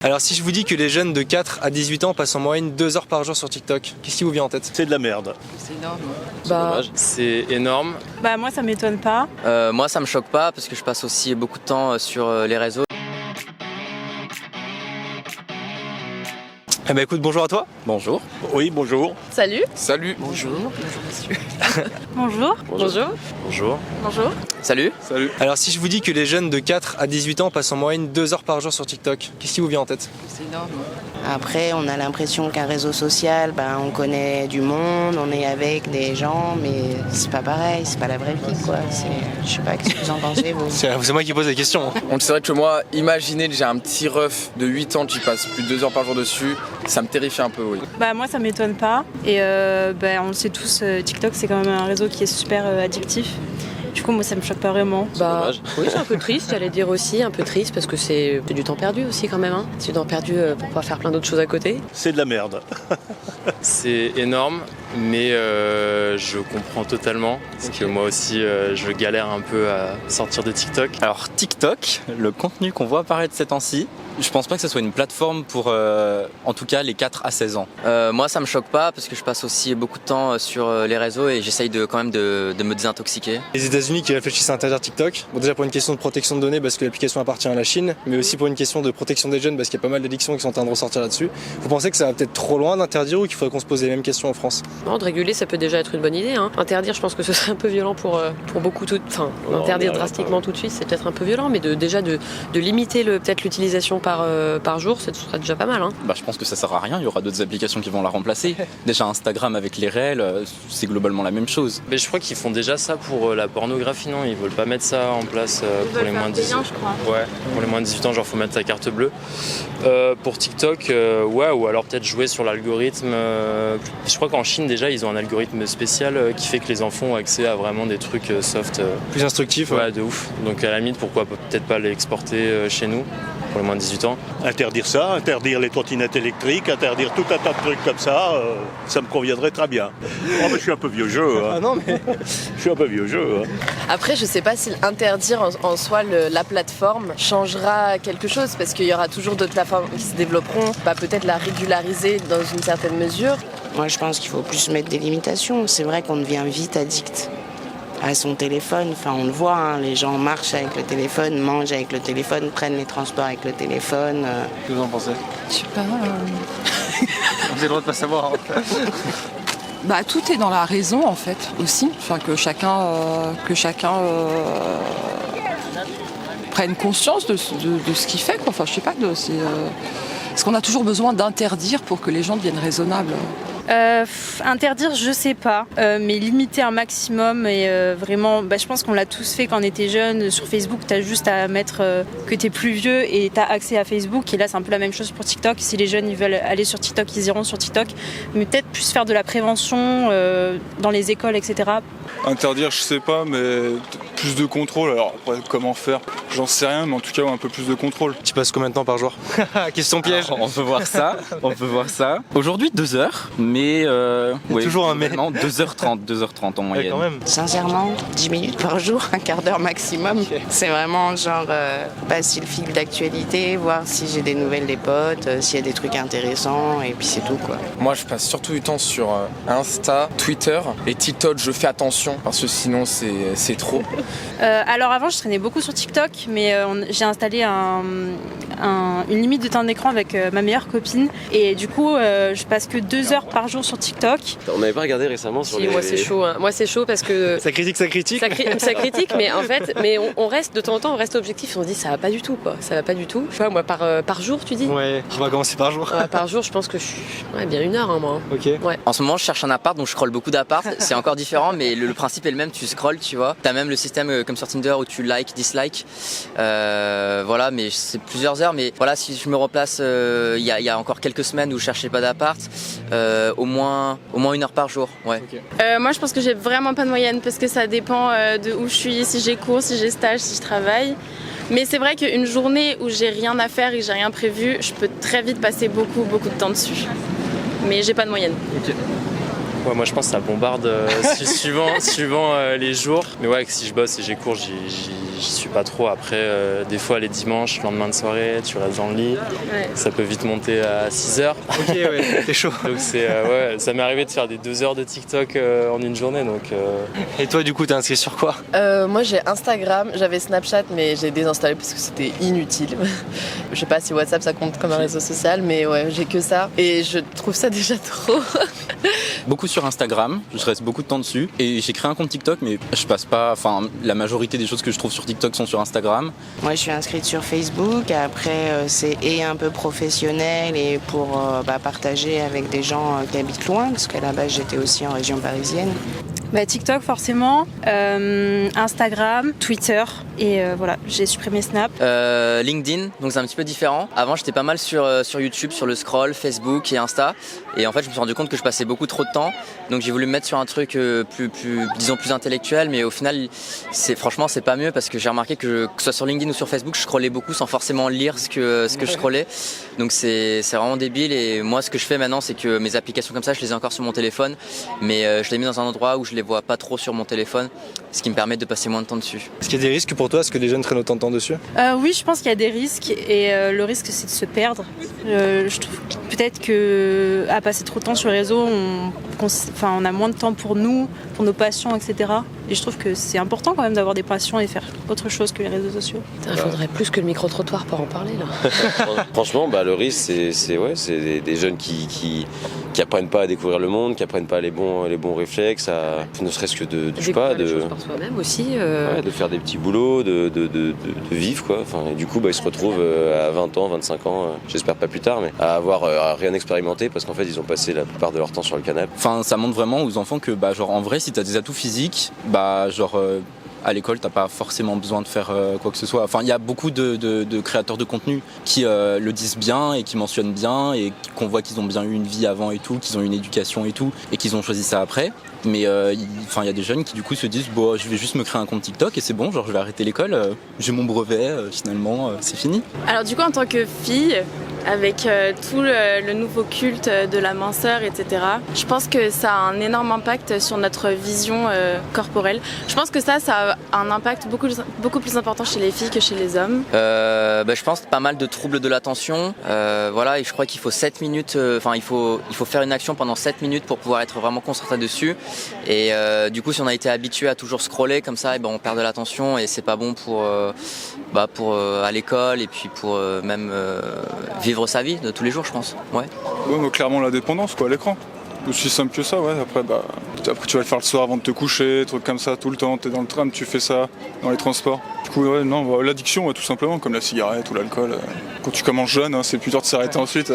Alors si je vous dis que les jeunes de 4 à 18 ans passent en moyenne 2 heures par jour sur TikTok, qu'est-ce qui vous vient en tête? C'est de la merde. C'est énorme. C'est énorme. Moi ça m'étonne pas. Moi ça me choque pas parce que je passe aussi beaucoup de temps sur les réseaux. Eh ben écoute, bonjour à toi. Bonjour. Oui, bonjour. Salut. Salut. Bonjour. Bonjour. Bonjour. Bonjour. Bonjour. Salut. Salut. Alors si je vous dis que les jeunes de 4 à 18 ans passent en moyenne 2 heures par jour sur TikTok, qu'est-ce qui vous vient en tête? C'est énorme. Après, on a l'impression qu'un réseau social, on connaît du monde, on est avec des gens, mais c'est pas pareil, c'est pas la vraie vie, quoi. Je sais pas, qu'est-ce que vous en pensez, vous? C'est moi qui pose la question. Donc c'est vrai que moi, imaginez que j'ai un petit ref de 8 ans qui passe plus de 2 heures par jour dessus, ça me terrifie un peu, oui. Moi ça m'étonne pas. Et on le sait tous, TikTok c'est quand même un réseau qui est super addictif. Du coup moi ça me choque pas vraiment. Oui, c'est un peu triste, j'allais dire aussi, un peu triste parce que c'est du temps perdu aussi quand même. C'est du temps perdu pour pouvoir faire plein d'autres choses à côté. C'est de la merde. C'est énorme, mais je comprends totalement, parce que moi aussi je galère un peu à sortir de TikTok. Alors TikTok, le contenu qu'on voit apparaître ces temps-ci, je pense pas que ce soit une plateforme pour en tout cas les 4 à 16 ans. Moi ça me choque pas parce que je passe aussi beaucoup de temps sur les réseaux et j'essaye quand même de me désintoxiquer. Les États-Unis qui réfléchissent à interdire TikTok, déjà pour une question de protection de données parce que l'application appartient à la Chine, mais aussi pour une question de protection des jeunes parce qu'il y a pas mal d'addictions qui sont en train de ressortir là-dessus. Vous pensez que ça va peut-être trop loin d'interdire ou qu'il faudrait qu'on se pose les mêmes questions en France? Non, de réguler, ça peut déjà être une bonne idée. Interdire, je pense que ce serait un peu violent pour beaucoup. Interdire drastiquement tout de suite, c'est peut-être un peu violent, mais de limiter peut-être l'utilisation par jour, ce serait déjà pas mal. Je pense que ça sert à rien, il y aura d'autres applications qui vont la remplacer. Déjà Instagram avec les réels, c'est globalement la même chose. Mais je crois qu'ils font déjà ça pour la pornographie, non? Ils veulent pas mettre ça en place pour les moins de 18 ans. Ouais, pour les moins de 18 ans, genre faut mettre sa carte bleue. Pour TikTok, ouais, ou alors peut-être jouer sur l'algorithme. Je crois qu'en Chine déjà ils ont un algorithme spécial qui fait que les enfants ont accès à vraiment des trucs soft. Plus instructif. Ouais, de ouf. Donc à la limite, pourquoi peut-être pas les exporter chez nous pour les moins de 18 ans. Interdire ça, interdire les trottinettes électriques, interdire tout un tas de trucs comme ça, ça me conviendrait très bien. Oh, mais je suis un peu vieux jeu. Ah non mais... Je suis un peu vieux jeu. Après, je sais pas si interdire en soi la plateforme changera quelque chose parce qu'il y aura toujours d'autres plateformes qui se développeront. Peut-être la régulariser dans une certaine mesure. Moi, je pense qu'il faut plus mettre des limitations. C'est vrai qu'on devient vite addict à son téléphone. Enfin, on le voit, les gens marchent avec le téléphone, mangent avec le téléphone, prennent les transports avec le téléphone. Qu'est-ce que vous en pensez? Je sais pas. Vous avez le droit de pas savoir. Tout est dans la raison en fait aussi. Enfin que chacun prenne conscience de ce qu'il fait, quoi. Enfin je sais pas, est-ce qu'on a toujours besoin d'interdire pour que les gens deviennent raisonnables? Interdire, je sais pas, mais limiter un maximum et vraiment, je pense qu'on l'a tous fait quand on était jeune. Sur Facebook, t'as juste à mettre que t'es plus vieux et t'as accès à Facebook. Et là, c'est un peu la même chose pour TikTok. Si les jeunes ils veulent aller sur TikTok, ils iront sur TikTok. Mais peut-être plus faire de la prévention dans les écoles, etc. Interdire, je sais pas, mais plus de contrôle. Alors après, comment faire? J'en sais rien, mais en tout cas, un peu plus de contrôle. Tu passes combien de temps par jour? Question piège. Alors, on peut voir ça. Aujourd'hui 2 heures, mais toujours un mais. 2h30 en moyenne. Quand même. Sincèrement, 10 minutes par jour, un quart d'heure maximum. Okay. C'est vraiment genre passer le fil d'actualité, voir si j'ai des nouvelles des potes, s'il y a des trucs intéressants, et puis c'est tout, quoi. Moi je passe surtout du temps sur Insta, Twitter et TikTok. Je fais attention parce que sinon c'est trop. Alors avant je traînais beaucoup sur TikTok, mais j'ai installé une limite de temps d'écran avec ma meilleure copine et du coup je passe que 2 heures par jour sur TikTok. On n'avait pas regardé récemment sur les... Moi c'est chaud, Moi c'est chaud parce que... Ça critique. Ça critique, mais en fait, on reste, de temps en temps, on reste objectif et on se dit ça va pas du tout, quoi. Ça va pas du tout. Je vois, moi par jour, tu dis? Ouais, on va commencer par jour. Par jour, je pense que je suis bien 1 heure, moi. Ok. Ouais. En ce moment je cherche un appart, donc je scrolle beaucoup d'appart. C'est encore différent, mais le principe est le même, tu scrolles, tu vois. T'as même le système comme sur Tinder où tu dislike. Voilà, mais c'est plusieurs heures. Mais voilà, si je me replace il y a encore quelques semaines où je cherchais pas d'appart, au moins 1 heure par jour. Ouais. Okay. Moi, je pense que j'ai vraiment pas de moyenne parce que ça dépend de où je suis, si j'ai cours, si j'ai stage, si je travaille. Mais c'est vrai qu'une journée où j'ai rien à faire et que j'ai rien prévu, je peux très vite passer beaucoup de temps dessus. Mais j'ai pas de moyenne. Okay. Ouais, moi je pense que ça bombarde suivant les jours. Mais ouais, si je bosse et j'ai cours, j'y j'y suis pas trop. Après, des fois, les dimanches, lendemain de soirée, tu restes dans le lit. Ouais. Ça peut vite monter à 6h. Ok, ouais, t'es chaud. Donc ça m'est arrivé de faire des 2 heures de TikTok en une journée. Donc, Et toi, du coup, t'es inscrit sur quoi? Moi j'ai Instagram, j'avais Snapchat mais j'ai désinstallé parce que c'était inutile. Je sais pas si WhatsApp ça compte comme un réseau social, mais ouais, j'ai que ça et je trouve ça déjà trop. Beaucoup sur Instagram, je reste beaucoup de temps dessus. Et j'ai créé un compte TikTok, mais je passe pas. Enfin, la majorité des choses que je trouve sur TikTok sont sur Instagram. Moi, je suis inscrite sur Facebook. Après, c'est un peu professionnel et pour partager avec des gens qui habitent loin, parce qu'à la base, j'étais aussi en région parisienne. TikTok forcément, Instagram, Twitter et voilà, j'ai supprimé Snap. LinkedIn, donc c'est un petit peu différent. Avant j'étais pas mal sur YouTube, sur le scroll, Facebook et Insta. Et en fait je me suis rendu compte que je passais beaucoup trop de temps. Donc j'ai voulu me mettre sur un truc plus intellectuel. Mais au final franchement c'est pas mieux parce que j'ai remarqué que ce soit sur LinkedIn ou sur Facebook, je scrollais beaucoup sans forcément lire ce que je scrollais. Donc c'est vraiment débile. Et moi ce que je fais maintenant c'est que mes applications comme ça je les ai encore sur mon téléphone. Mais je les mets dans un endroit où je les vois pas trop sur mon téléphone, ce qui me permet de passer moins de temps dessus. Est-ce qu'il y a des risques pour toi? Est-ce que les jeunes traînent autant de temps dessus? Oui, je pense qu'il y a des risques et le risque c'est de se perdre. Je trouve peut-être qu'à passer trop de temps sur les réseaux, on a moins de temps pour nous, pour nos passions, etc. Et je trouve que c'est important quand même d'avoir des passions et faire autre chose que les réseaux sociaux. Il faudrait plus que le micro-trottoir pour en parler là. Franchement, le risque, c'est des jeunes qui apprennent pas à découvrir le monde, qui apprennent pas les bons réflexes, ne serait-ce que de choses par soi-même aussi. De faire des petits boulots, de vivre quoi. Enfin, et du coup, ils se retrouvent à 20 ans, 25 ans, j'espère pas plus tard, mais à avoir rien expérimenté parce qu'en fait, ils ont passé la plupart de leur temps sur le canapé. Enfin, ça montre vraiment aux enfants que, en vrai, si t'as des atouts physiques, à l'école, t'as pas forcément besoin de faire quoi que ce soit. Enfin, il y a beaucoup de créateurs de contenu qui le disent bien et qui mentionnent bien et qu'on voit qu'ils ont bien eu une vie avant et tout, qu'ils ont eu une éducation et tout, et qu'ils ont choisi ça après. Mais il y a des jeunes qui du coup se disent je vais juste me créer un compte TikTok et c'est bon, je vais arrêter l'école, j'ai mon brevet, finalement c'est fini. Alors du coup en tant que fille, avec tout le nouveau culte de la minceur, etc., je pense que ça a un énorme impact sur notre vision corporelle. Je pense que ça a un impact beaucoup plus important chez les filles que chez les hommes. Je pense pas mal de troubles de l'attention. Et je crois qu'il faut 7 minutes, il faut faire une action pendant 7 minutes pour pouvoir être vraiment concentré dessus. Et du coup si on a été habitué à toujours scroller comme ça, on perd de l'attention et c'est pas bon pour à l'école et puis pour même vivre sa vie de tous les jours, je pense. Ouais, mais clairement la dépendance quoi, à l'écran. Aussi simple que ça, ouais. Après tu vas le faire le soir avant de te coucher, trucs comme ça tout le temps, t'es dans le tram, tu fais ça dans les transports. Du coup l'addiction tout simplement, comme la cigarette ou l'alcool. Quand tu commences jeune, c'est plus dur de s'arrêter ensuite.